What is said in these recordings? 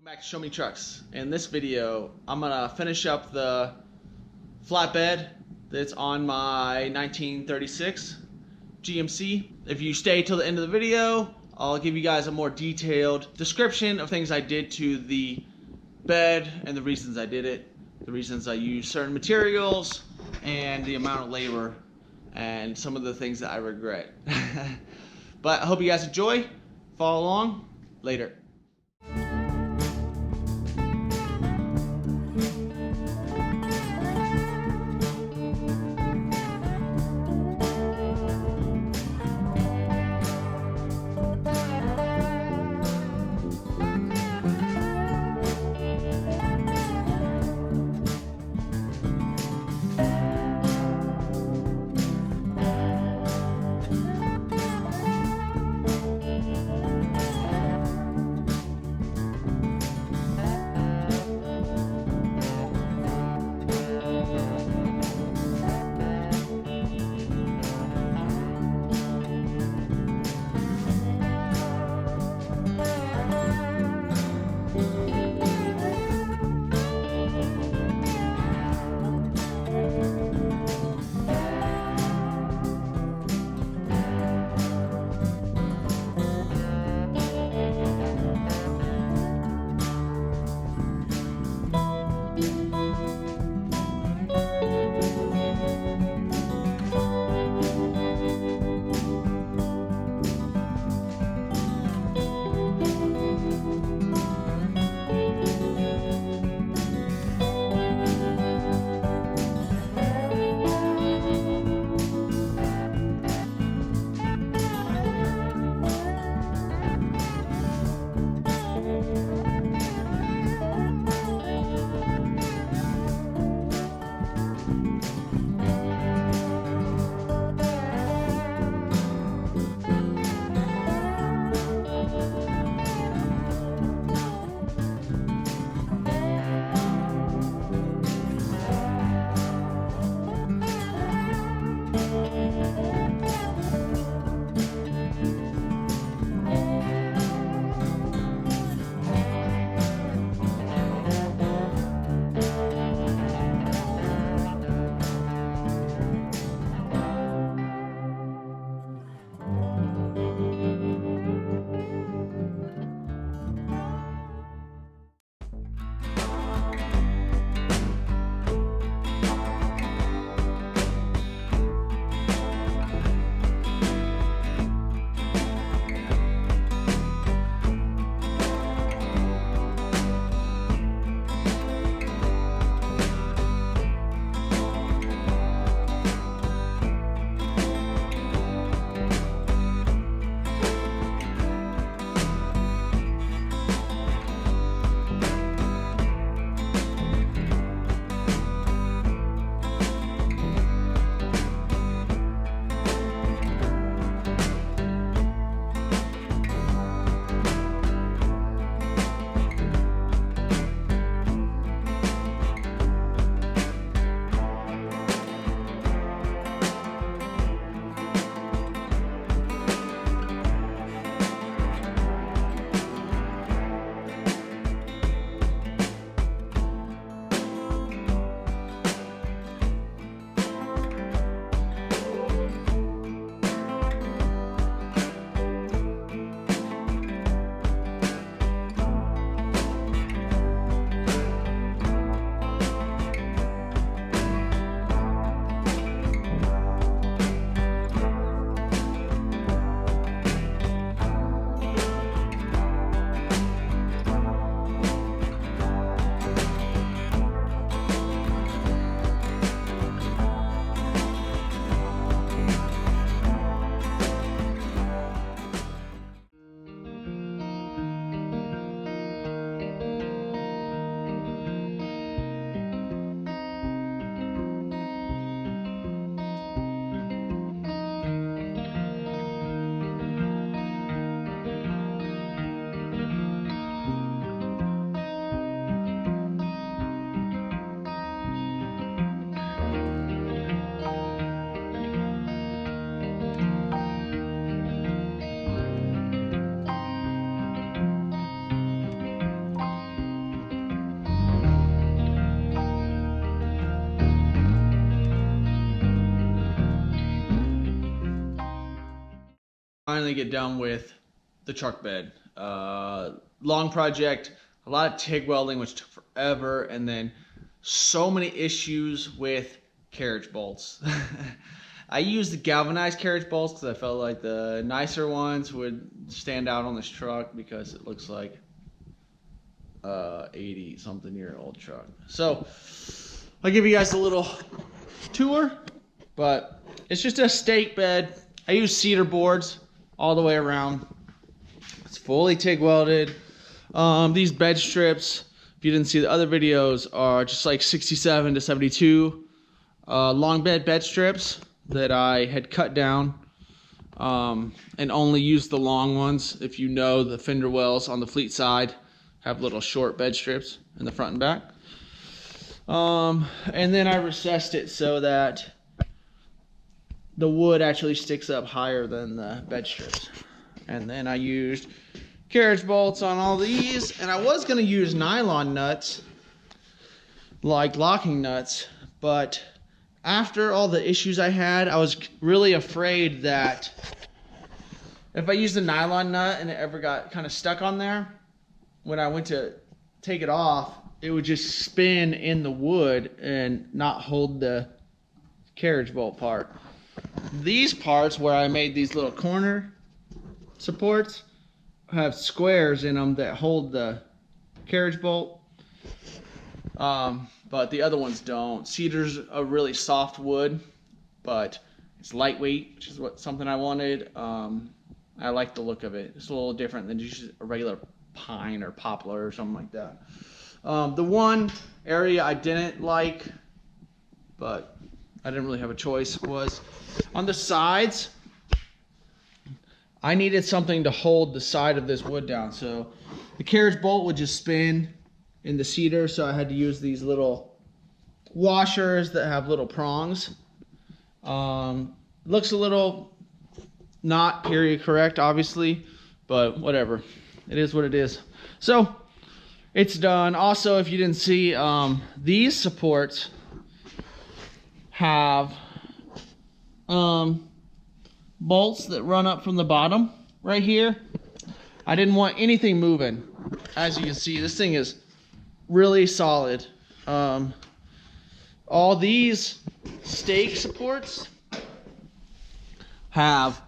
Back to Show Me Trucks. In this video, I'm gonna finish up the flatbed that's on my 1936 GMC. If you stay till the end of the video, I'll give you guys a more detailed description of things I did to the bed and the reasons I did it, the reasons I used certain materials, and the amount of labor, and some of the things that I regret. But I hope you guys enjoy. Follow along. Later. finally get done with the truck bed. Long project, a lot of TIG welding, which took forever, and then so many issues with carriage bolts. I used the galvanized carriage bolts because I felt like the nicer ones would stand out on this truck because it looks like 80-something-year-old truck. So I'll give you guys a little tour, but it's just a stake bed. I use cedar boards all the way around. It's fully TIG welded. These bed strips, if you didn't see the other videos, are just like 67 to 72 long bed strips that I had cut down and only used the long ones. If you know, the fender wells on the Fleet side have little short bed strips in the front and back. And then I recessed it so that the wood actually sticks up higher than the bed strips. And then I used carriage bolts on all these, and I was going to use nylon nuts, like locking nuts, but after all the issues I had, I was really afraid that if I used a nylon nut and it ever got kind of stuck on there, when I went to take it off, it would just spin in the wood and not hold the carriage bolt part. These parts where I made these little corner supports have squares in them that hold the carriage bolt, but the other ones don't. Cedar's a really soft wood, but it's lightweight, which is something I wanted. I like the look of it. It's a little different than just a regular pine or poplar or something like that. The one area I didn't like, but I didn't really have a choice, was on the sides. I needed something to hold the side of this wood down, so the carriage bolt would just spin in the cedar, so I had to use these little washers that have little prongs. Looks a little not period correct, obviously, but whatever. It is what it is. So it's done. Also, if you didn't see, these supports have bolts that run up from the bottom right here. I didn't want anything moving. As you can see, this thing is really solid. All these stake supports have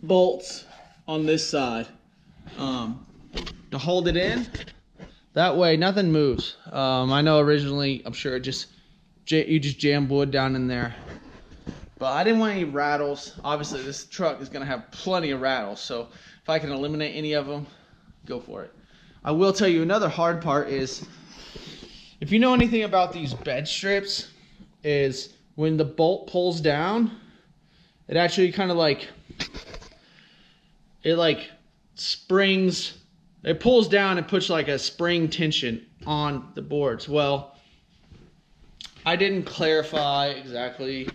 bolts on this side to hold it in. That way nothing moves. I know originally, I'm sure you just jam wood down in there, but I didn't want any rattles. Obviously this truck is gonna have plenty of rattles, so if I can eliminate any of them, go for it. I will tell you another hard part is, if you know anything about these bed strips, is when the bolt pulls down, it actually kind of like springs, it pulls down and puts like a spring tension on the boards. Well, I didn't clarify exactly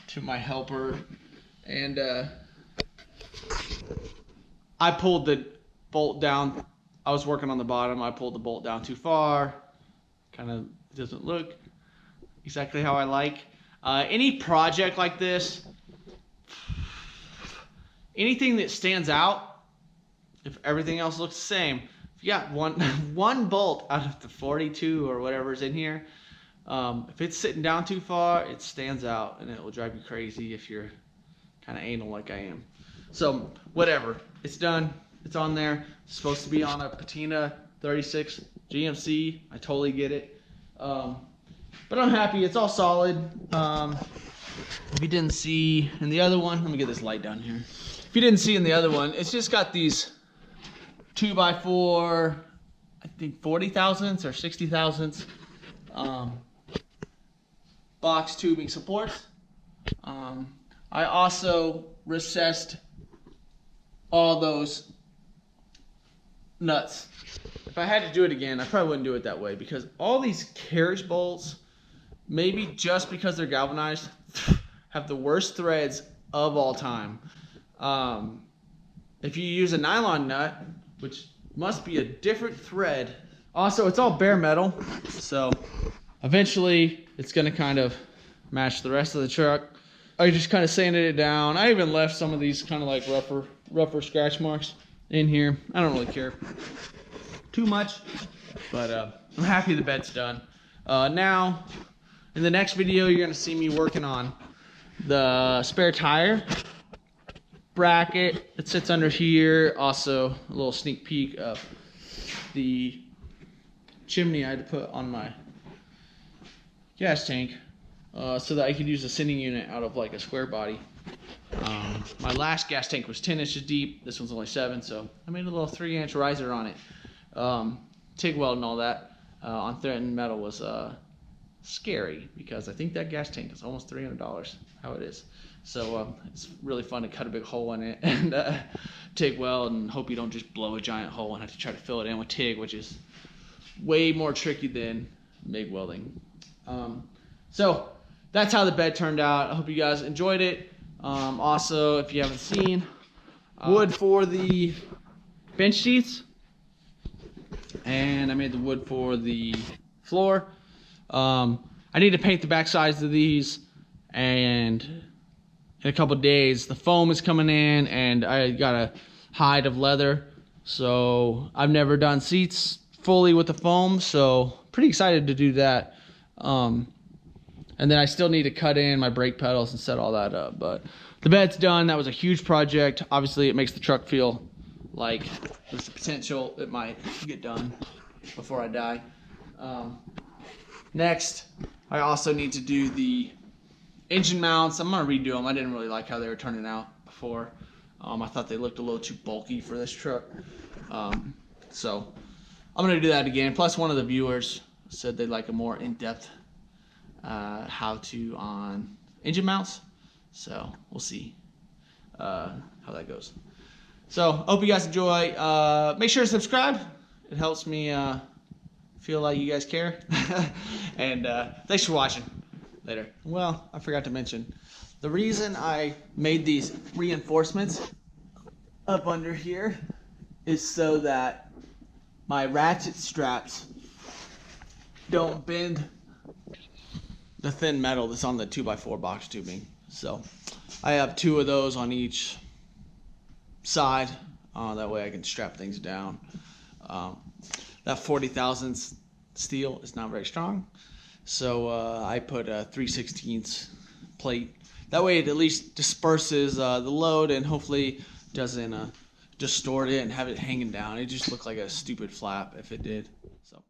to my helper, and I pulled the bolt down. I was working on the bottom. I pulled the bolt down too far. Kind of doesn't look exactly how I like. Any project like this, anything that stands out, if everything else looks the same, if you got one bolt out of the 42 or whatever's in here, if it's sitting down too far, it stands out and it will drive you crazy if you're kind of anal like I am. So whatever, it's done. It's on there. It's supposed to be on a patina 36 GMC. I totally get it. But I'm happy. It's all solid. If you didn't see in the other one, let me get this light down here. If you didn't see in the other one, it's just got these 2x4, I think 40 thousandths or 60 thousandths box tubing supports. I also recessed all those nuts. If I had to do it again, I probably wouldn't do it that way, because all these carriage bolts, maybe just because they're galvanized, have the worst threads of all time. If you use a nylon nut, which must be a different thread. Also, it's all bare metal, so eventually it's going to kind of match the rest of the truck. I just kind of sanded it down. I even left some of these kind of like rougher scratch marks in here. I don't really care too much, but I'm happy the bed's done. Now, in the next video, you're gonna see me working on the spare tire bracket that sits under here. Also, a little sneak peek of the chimney I had to put on my gas tank so that I could use a sending unit out of like a square body. My last gas tank was 10 inches deep. This one's only 7, so I made a little 3-inch riser on it. TIG weld and all that on threatened metal was scary because I think that gas tank is almost $300 how it is. So it's really fun to cut a big hole in it and TIG weld and hope you don't just blow a giant hole and have to try to fill it in with TIG, which is way more tricky than MIG welding. So that's how the bed turned out. I hope you guys enjoyed it. Also, if you haven't seen, wood for the bench seats, and I made the wood for the floor. I need to paint the back sides of these, and in a couple days the foam is coming in, and I got a hide of leather, so I've never done seats fully with the foam, so pretty excited to do that. And then I still need to cut in my brake pedals and set all that up, but the bed's done. That was a huge project. Obviously it makes the truck feel like there's the potential it might get done before I die. Next, I also need to do the engine mounts. I'm gonna redo them. I didn't really like how they were turning out before. I thought they looked a little too bulky for this truck. So I'm gonna do that again. Plus, one of the viewers said they'd like a more in-depth how-to on engine mounts. So we'll see how that goes. So hope you guys enjoy. Make sure to subscribe. It helps me feel like you guys care. And thanks for watching. Later. Well, I forgot to mention, the reason I made these reinforcements up under here is so that my ratchet straps don't bend the thin metal that's on the 2x4 box tubing. So I have 2 of those on each side. That way I can strap things down. That 40 thousandths steel is not very strong, so I put a 3/16 plate. That way it at least disperses the load and hopefully doesn't distort it and have it hanging down. It just looked like a stupid flap if it did. So.